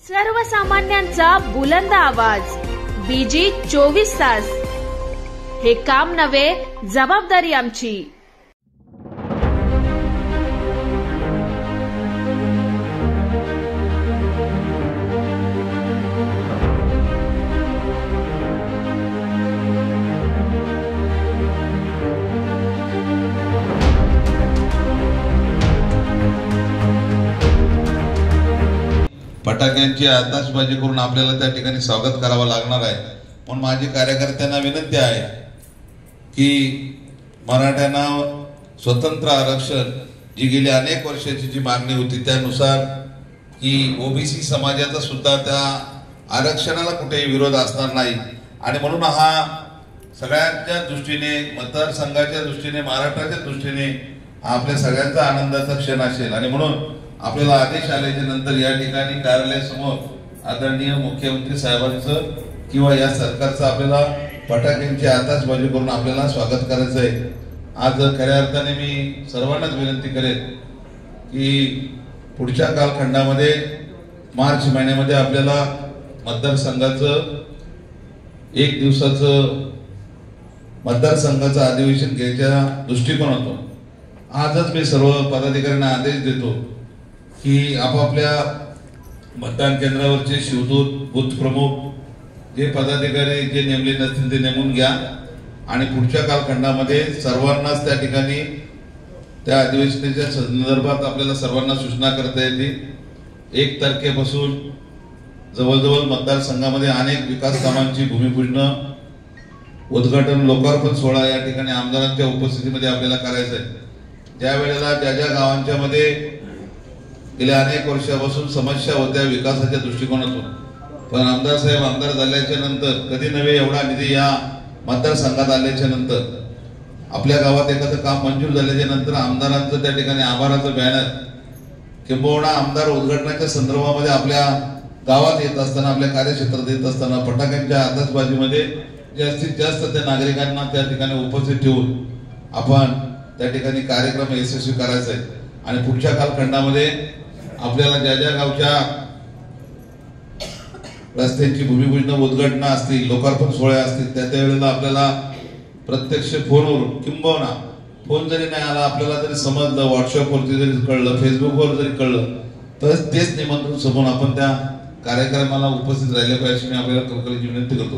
सर्वसामान्यांचा बुलंद आवाज, बीजी 24 तास. हे काम नव्हे, जबाबदारी आमची. फटाक्यांची आतषबाजी करून आपल्याला त्या ठिकाणी स्वागत करावं लागणार आहे. म्हणून माझी कार्यकर्त्यांना विनंती आहे की मराठ्यांना स्वतंत्र आरक्षण जी गेली अनेक वर्षाची जी मागणी होती त्यानुसार की ओबीसी समाजाचा सुद्धा त्या आरक्षणाला कुठेही विरोध असणार नाही. आणि म्हणून हा सगळ्यांच्या दृष्टीने, मतदारसंघाच्या दृष्टीने, महाराष्ट्राच्या दृष्टीने आपल्या सगळ्यांचा आनंदाचा क्षण असेल. आणि म्हणून आपल्याला आदेश आल्याच्या नंतर या ठिकाणी कार्यालयासमोर आदरणीय मुख्यमंत्री साहेबांचं किंवा या सरकारचं आपल्याला फटाक्यांची आतषबाजी करून आपल्याला स्वागत करायचं आहे. आज खऱ्या अर्थाने मी सर्वांनाच विनंती करेन की पुढच्या कालखंडामध्ये मार्च महिन्यामध्ये आपल्याला मतदारसंघाचं 1 दिवसाचं मतदारसंघाचं अधिवेशन घ्यायच्या दृष्टिकोनातून आजच मी सर्व पदाधिकाऱ्यांना आदेश देतो की आपापल्या मतदान केंद्रावरचे शिवदूत, बूथ प्रमुख, जे पदाधिकारी जे नेमले नसतील ते नेमून घ्या. आणि पुढच्या कालखंडामध्ये सर्वांनाच त्या ठिकाणी त्या अधिवेशनाच्या संदर्भात आपल्याला सर्वांना सूचना करता येतील. 1 तारखेपासून जवळजवळ मतदारसंघामध्ये अनेक विकास कामांची भूमिपूजन, उद्घाटन, लोकार्पण सोहळा या ठिकाणी आमदारांच्या उपस्थितीमध्ये आपल्याला करायचा आहे. ज्या वेळेला ज्या ज्या गावांच्या मध्ये गेल्या अनेक वर्षापासून समस्या होत्या विकासाच्या दृष्टिकोनातून, पण आमदार साहेब आमदार झाल्याच्या नंतर कधी नव्हे एवढा निधी या मतदारसंघात आल्याच्या नंतर, आपल्या गावात एखादं काम मंजूर झाल्याच्या नंतर आमदारांचं त्या ठिकाणी आभाराचं बॅनर किंबहुना आमदार उद्घाटनाच्या संदर्भामध्ये आपल्या गावात येत असताना, आपल्या कार्यक्षेत्रात येत असताना फटाक्यांच्या आतषबाजीमध्ये जास्तीत जास्त त्या नागरिकांना त्या ठिकाणी उपस्थित ठेवून आपण त्या ठिकाणी कार्यक्रम यशस्वी करायचा आहे. आणि पुढच्या कालखंडामध्ये आपल्याला ज्या ज्या गावच्या रस्त्यांची भूमिपूजन, उद्घाटन असतील, लोकार्पण सोहळे असतील, त्या वेळेला आपल्याला प्रत्यक्ष फोनवर किंबहुना फोन जरी नाही आला, आपल्याला जरी समजलं, व्हॉट्सअपवरती जरी कळलं, फेसबुकवर जरी कळलं, तर तेच निमंत्रण समोर आपण त्या कार्यक्रमाला उपस्थित राहिले पाहिजे मी आपल्याला कळकळीची विनंती करतो.